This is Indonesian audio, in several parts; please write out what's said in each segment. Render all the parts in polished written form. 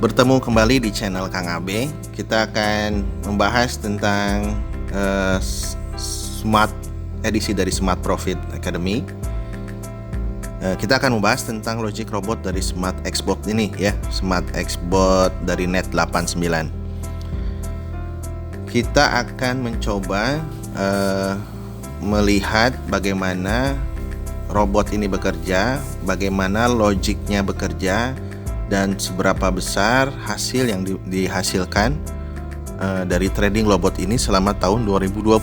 Bertemu kembali di channel Kang Abe. Kita akan membahas tentang Smart edisi dari Smart Profit Academy. Kita akan membahas tentang logic robot dari Smart Xbot ini ya, Smart Xbot dari Net89. Kita akan mencoba melihat bagaimana robot ini bekerja, bagaimana logiknya bekerja, dan seberapa besar hasil yang dihasilkan dari trading robot ini selama tahun 2020.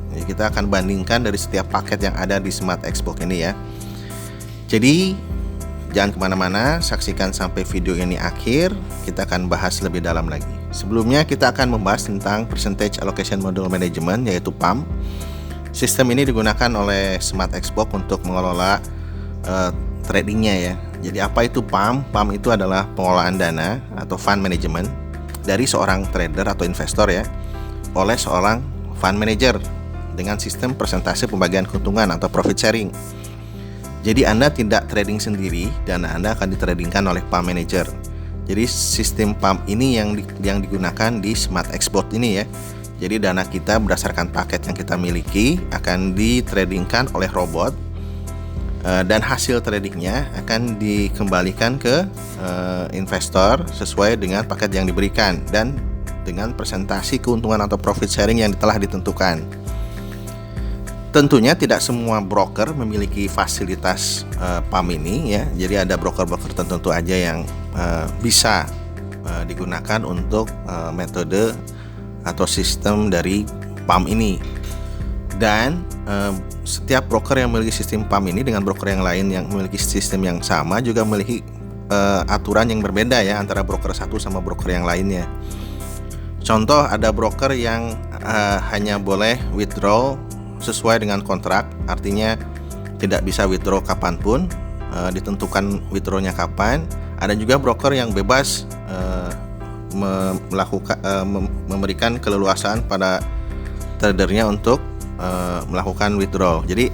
Jadi kita akan bandingkan dari setiap paket yang ada di Smart Xbox ini ya. Jadi jangan kemana-mana, saksikan sampai video ini akhir. Kita akan bahas lebih dalam lagi. Sebelumnya kita akan membahas tentang Percentage Allocation Model Management, yaitu PAM. Sistem ini digunakan oleh Smart Xbox untuk mengelola tradingnya ya. Jadi apa itu PAM? PAM itu adalah pengelolaan dana atau fund management dari seorang trader atau investor ya, oleh seorang fund manager dengan sistem persentase pembagian keuntungan atau profit sharing. Jadi Anda tidak trading sendiri, dana Anda akan ditradingkan oleh PAM manager. Jadi sistem PAM ini yang digunakan di Smart Xbot ini ya. Jadi dana kita berdasarkan paket yang kita miliki akan ditradingkan oleh robot, dan hasil tradingnya akan dikembalikan ke investor sesuai dengan paket yang diberikan dan dengan presentasi keuntungan atau profit sharing yang telah ditentukan. Tentunya tidak semua broker memiliki fasilitas PAM ini ya. Jadi ada broker-broker tertentu aja yang bisa digunakan untuk metode atau sistem dari PAM ini. Dan setiap broker yang memiliki sistem PAM ini dengan broker yang lain yang memiliki sistem yang sama juga memiliki aturan yang berbeda ya antara broker satu sama broker yang lainnya. Contoh, ada broker yang hanya boleh withdraw sesuai dengan kontrak, artinya tidak bisa withdraw kapanpun, ditentukan withdrawnya kapan. Ada juga broker yang bebas memberikan keleluasaan pada tradernya untuk melakukan withdrawal. Jadi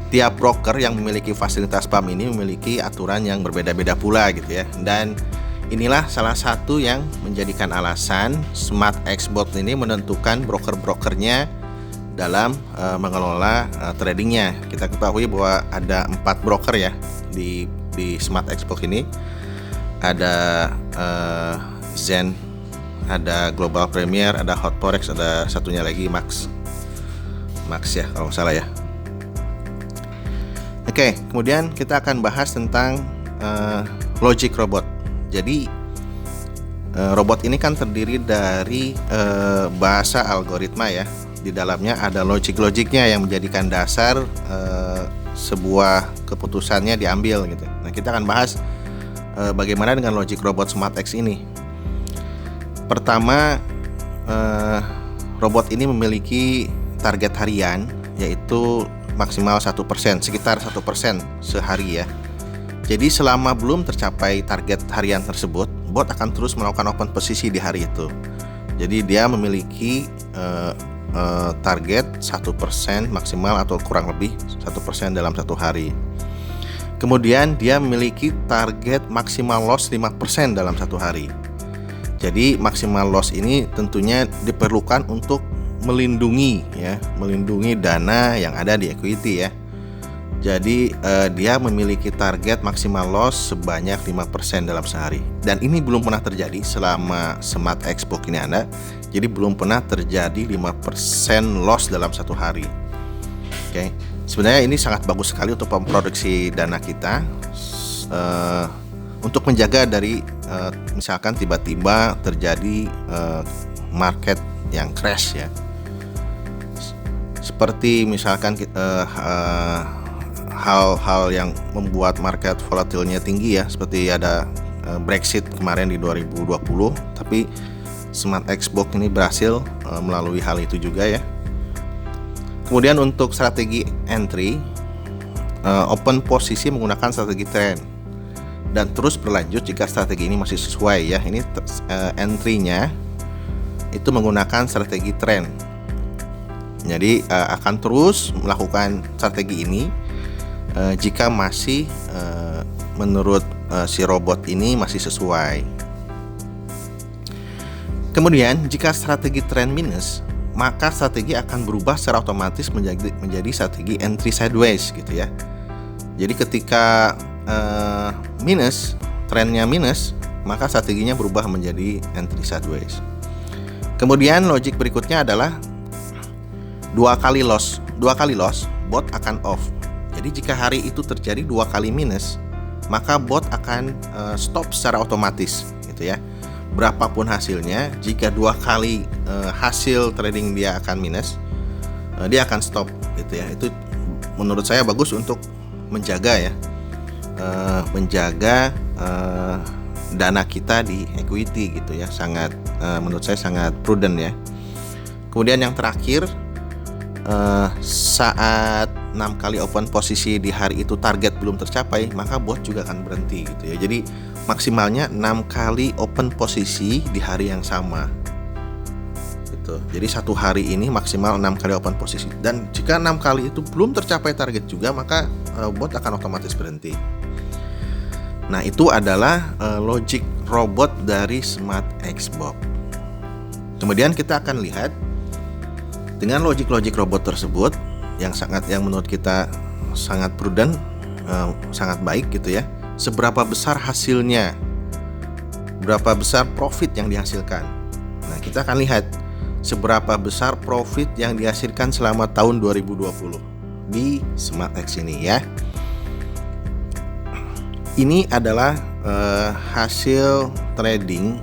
tiap broker yang memiliki fasilitas PAM ini memiliki aturan yang berbeda-beda pula gitu ya. Dan inilah salah satu yang menjadikan alasan Smart Xbot ini menentukan broker-brokernya dalam mengelola tradingnya. Kita ketahui bahwa ada 4 broker ya di Smart Xbot ini. Ada Zen, ada Global Premier, ada Hot Forex, ada satunya lagi Max ya kalau nggak salah ya. Oke, kemudian kita akan bahas tentang logic robot. Jadi robot ini kan terdiri dari bahasa algoritma ya. Di dalamnya ada logiknya yang menjadikan dasar sebuah keputusannya diambil gitu. Nah, kita akan bahas bagaimana dengan logic robot Smart X ini. Pertama, robot ini memiliki target harian yaitu maksimal 1%, sekitar 1% sehari ya. Jadi selama belum tercapai target harian tersebut, bot akan terus melakukan open posisi di hari itu. Jadi dia memiliki target 1% maksimal atau kurang lebih 1% dalam satu hari. Kemudian dia memiliki target maksimal loss 5% dalam satu hari. Jadi maksimal loss ini tentunya diperlukan untuk melindungi dana yang ada di equity ya. Jadi dia memiliki target maksimal loss sebanyak 5% dalam sehari. Dan ini belum pernah terjadi selama Smart Xbox ini ada. Jadi belum pernah terjadi 5% loss dalam satu hari. Oke. Sebenarnya ini sangat bagus sekali untuk memproduksi dana kita, untuk menjaga dari misalkan tiba-tiba terjadi market yang crash ya. Seperti misalkan hal-hal yang membuat market volatilnya tinggi ya, seperti ada Brexit kemarin di 2020, tapi Smart Xbox ini berhasil melalui hal itu juga ya. Kemudian untuk strategi entry, open posisi menggunakan strategi trend dan terus berlanjut jika strategi ini masih sesuai ya. Ini entry-nya itu menggunakan strategi trend. Jadi akan terus melakukan strategi ini jika masih menurut si robot ini masih sesuai. Kemudian jika strategi trend minus, maka strategi akan berubah secara otomatis menjadi strategi entry sideways gitu ya. Jadi ketika minus, trennya minus, maka strateginya berubah menjadi entry sideways. Kemudian logik berikutnya adalah dua kali loss, bot akan off. Jadi jika hari itu terjadi 2 kali minus, maka bot akan stop secara otomatis gitu ya. Berapapun hasilnya, jika 2 kali hasil trading dia akan minus, dia akan stop gitu ya. Itu menurut saya bagus untuk menjaga ya, menjaga dana kita di equity gitu ya. Sangat menurut saya sangat prudent ya. Kemudian yang terakhir, saat 6 kali open posisi di hari itu target belum tercapai, maka bot juga akan berhenti gitu ya. Jadi maksimalnya 6 kali open posisi di hari yang sama gitu. Jadi satu hari ini maksimal 6 kali open posisi, dan jika 6 kali itu belum tercapai target juga, maka bot akan otomatis berhenti. Nah, itu adalah logic robot dari SmartX Bot. Kemudian kita akan lihat dengan logic robot tersebut yang menurut kita sangat prudent, sangat baik gitu ya. Seberapa besar hasilnya, berapa besar profit yang dihasilkan. Nah, kita akan lihat seberapa besar profit yang dihasilkan selama tahun 2020 di SmartX ini ya. Ini adalah hasil trading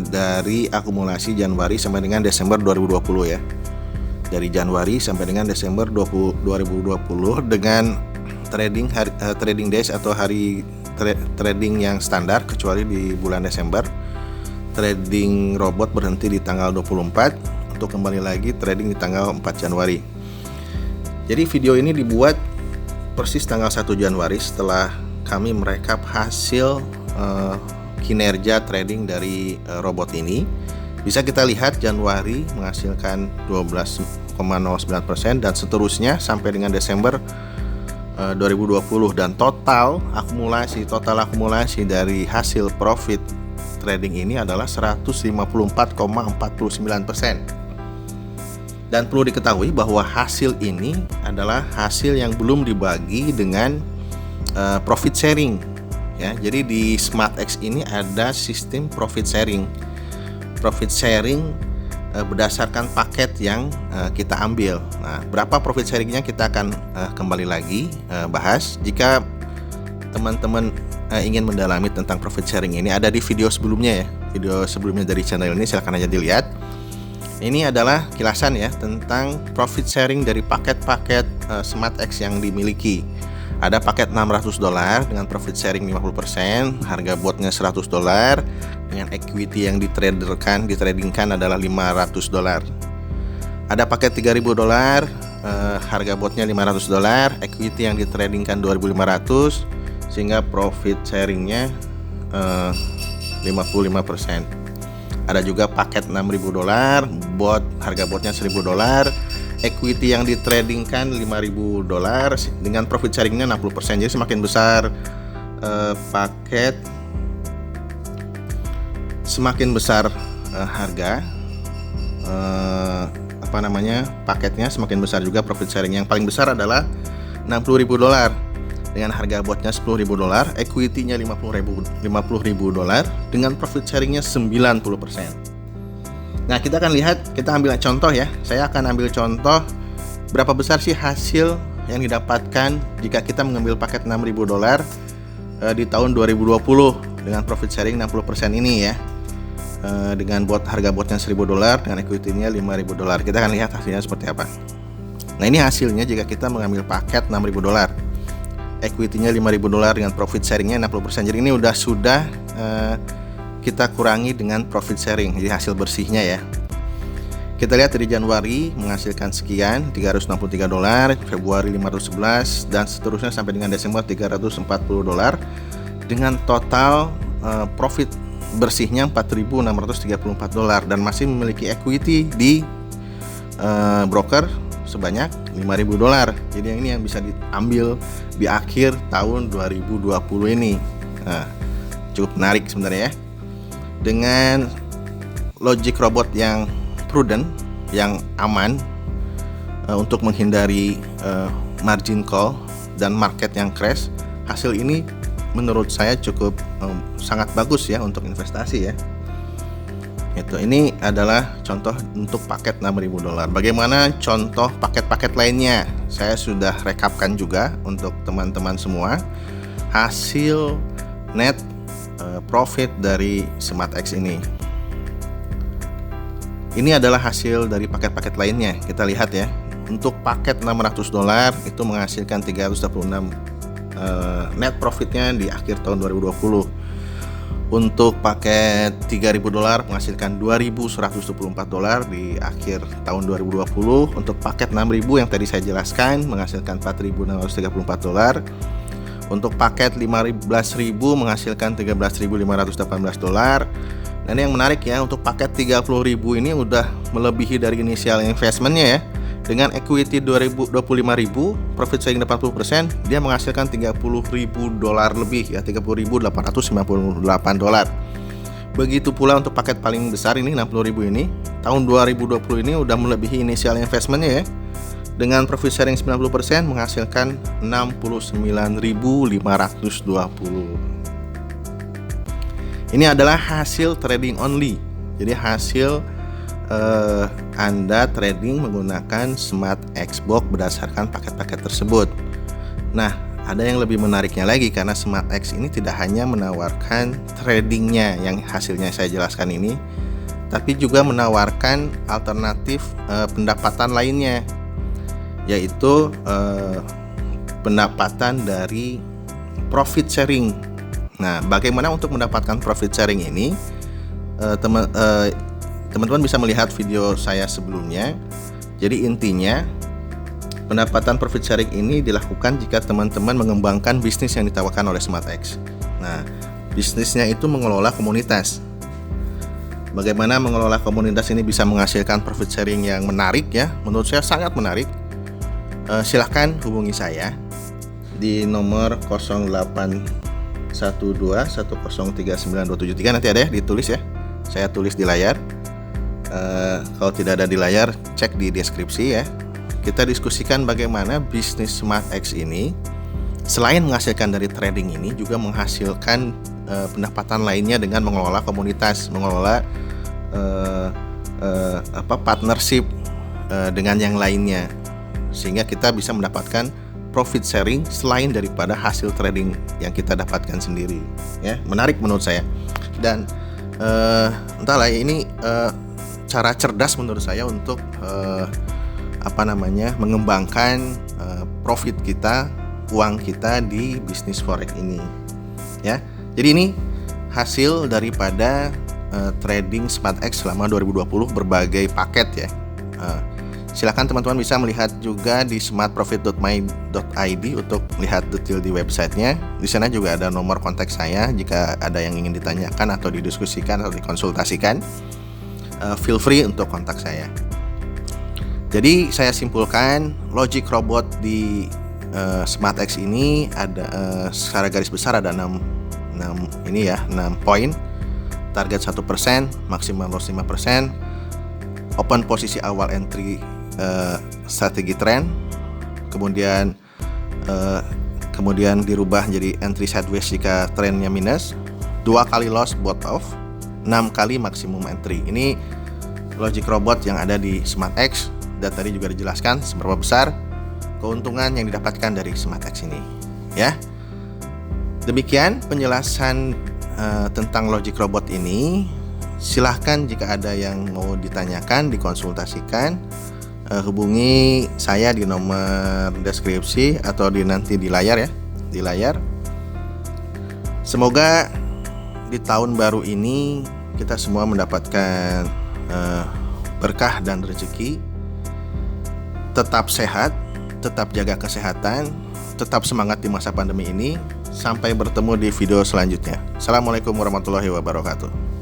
dari akumulasi Januari sampai dengan Desember 2020 ya. Dari Januari sampai dengan Desember 2020 dengan trading days atau hari trading yang standar, kecuali di bulan Desember trading robot berhenti di tanggal 24 untuk kembali lagi trading di tanggal 4 Januari. Jadi video ini dibuat persis tanggal 1 Januari setelah kami merekap hasil kinerja trading dari robot ini. Bisa kita lihat Januari menghasilkan 12,09% dan seterusnya sampai dengan Desember 2020, dan total akumulasi dari hasil profit trading ini adalah 154,49%. Dan perlu diketahui bahwa hasil ini adalah hasil yang belum dibagi dengan profit sharing ya. Jadi di SmartX ini ada sistem profit sharing. Profit sharing berdasarkan paket yang kita ambil. Nah, berapa profit sharingnya kita akan kembali lagi bahas. Jika teman-teman ingin mendalami tentang profit sharing ini, ada di video sebelumnya ya. Video sebelumnya dari channel ini, silahkan aja dilihat. Ini adalah kilasan ya tentang profit sharing dari paket-paket SmartX yang dimiliki. Ada paket $600 dengan profit sharing 50%, harga botnya $100, dengan equity yang ditradingkan adalah $500. Ada paket $3.000, harga botnya $500, equity yang ditradingkan 2.500, sehingga profit sharingnya 55%. Ada juga paket $6.000, harga botnya $1.000, equity yang ditradingkan $5.000 dengan profit sharingnya 60%. Jadi semakin besar paket, semakin besar harga paketnya, semakin besar juga profit sharing. Yang paling besar adalah $60.000 dengan harga botnya $10.000, equity-nya $50.000 dengan profit sharingnya 90%. Nah, kita akan lihat, kita ambil contoh ya. Saya akan ambil contoh berapa besar sih hasil yang didapatkan jika kita mengambil paket $6.000 di tahun 2020 dengan profit sharing 60% ini ya. Dengan harga botnya $1.000 dengan equity-nya $5.000. Kita akan lihat hasilnya seperti apa. Nah, ini hasilnya jika kita mengambil paket $6.000. Equity-nya $5.000 dengan profit sharing-nya 60%. Jadi ini sudah kita kurangi dengan profit sharing, jadi hasil bersihnya ya. Kita lihat dari Januari menghasilkan sekian, $363, Februari $511, dan seterusnya sampai dengan Desember $340 dengan total profit bersihnya $4.634 dan masih memiliki equity di broker sebanyak $5.000. Jadi ini yang bisa diambil di akhir tahun 2020 ini. Nah, cukup menarik sebenarnya ya. Dengan logic robot yang prudent, yang aman untuk menghindari margin call dan market yang crash. Hasil ini menurut saya cukup sangat bagus ya untuk investasi ya. Ini adalah contoh untuk paket $6.000. Bagaimana contoh paket-paket lainnya? Saya sudah rekapkan juga untuk teman-teman semua. Hasil net profit dari SmartX ini. Ini adalah hasil dari paket-paket lainnya. Kita lihat ya. Untuk paket $600 itu menghasilkan 326 net profitnya di akhir tahun 2020. Untuk paket $3.000 menghasilkan $2.124 di akhir tahun 2020. Untuk paket 6.000 yang tadi saya jelaskan menghasilkan $4.634. Untuk paket 15.000 menghasilkan $13.518. Dan yang menarik ya, untuk paket 30.000 ini udah melebihi dari inisial investmentnya ya. Dengan equity 25.000, profit sharing 80%, dia menghasilkan $30.000 lebih ya, $30.898. Begitu pula untuk paket paling besar ini 60.000 ini, tahun 2020 ini udah melebihi initial investmentnya ya. Dengan profit sharing 90% menghasilkan $69.520. Ini adalah hasil trading only. Jadi hasil Anda trading menggunakan SmartX Box berdasarkan paket-paket tersebut. Nah, ada yang lebih menariknya lagi karena SmartX ini tidak hanya menawarkan tradingnya yang hasilnya saya jelaskan ini, tapi juga menawarkan alternatif pendapatan lainnya, yaitu pendapatan dari profit sharing. Nah, bagaimana untuk mendapatkan profit sharing ini? Teman-teman bisa melihat video saya sebelumnya. Jadi intinya pendapatan profit sharing ini dilakukan jika teman-teman mengembangkan bisnis yang ditawarkan oleh SmartX. Nah, bisnisnya itu mengelola komunitas. Bagaimana mengelola komunitas ini bisa menghasilkan profit sharing yang menarik ya? Menurut saya sangat menarik. Silahkan hubungi saya di nomor 0812103923. Nanti ada ya ditulis ya. Saya tulis di layar. Kalau tidak ada di layar, cek di deskripsi ya. Kita diskusikan bagaimana bisnis SmartX ini selain menghasilkan dari trading ini juga menghasilkan pendapatan lainnya dengan mengelola komunitas, mengelola partnership dengan yang lainnya, sehingga kita bisa mendapatkan profit sharing selain daripada hasil trading yang kita dapatkan sendiri ya. Menarik menurut saya. Dan entahlah ini cara cerdas menurut saya untuk mengembangkan profit kita, uang kita di bisnis forex ini ya. Jadi ini hasil daripada trading SmartX selama 2020 berbagai paket ya. Silakan teman-teman bisa melihat juga di smartprofit.my.id untuk lihat detail di websitenya. Di sana juga ada nomor kontak saya jika ada yang ingin ditanyakan atau didiskusikan atau dikonsultasikan. Feel free untuk kontak saya. Jadi saya simpulkan logic robot di SmartX ini ada secara garis besar ada 6 poin. Target 1%, maksimal loss 5%, open posisi awal entry strategi trend, kemudian dirubah jadi entry sideways jika trennya minus, 2 kali loss bought off, 6 kali maksimum entry. Ini logic robot yang ada di SmartX, dan tadi juga dijelaskan seberapa besar keuntungan yang didapatkan dari SmartX ini ya. Demikian penjelasan tentang logic robot ini. Silahkan jika ada yang mau ditanyakan, dikonsultasikan, hubungi saya di nomor deskripsi atau nanti di layar ya, di layar. Semoga di tahun baru ini kita semua mendapatkan berkah dan rezeki. Tetap sehat, tetap jaga kesehatan, tetap semangat di masa pandemi ini. Sampai bertemu di video selanjutnya. Assalamualaikum warahmatullahi wabarakatuh.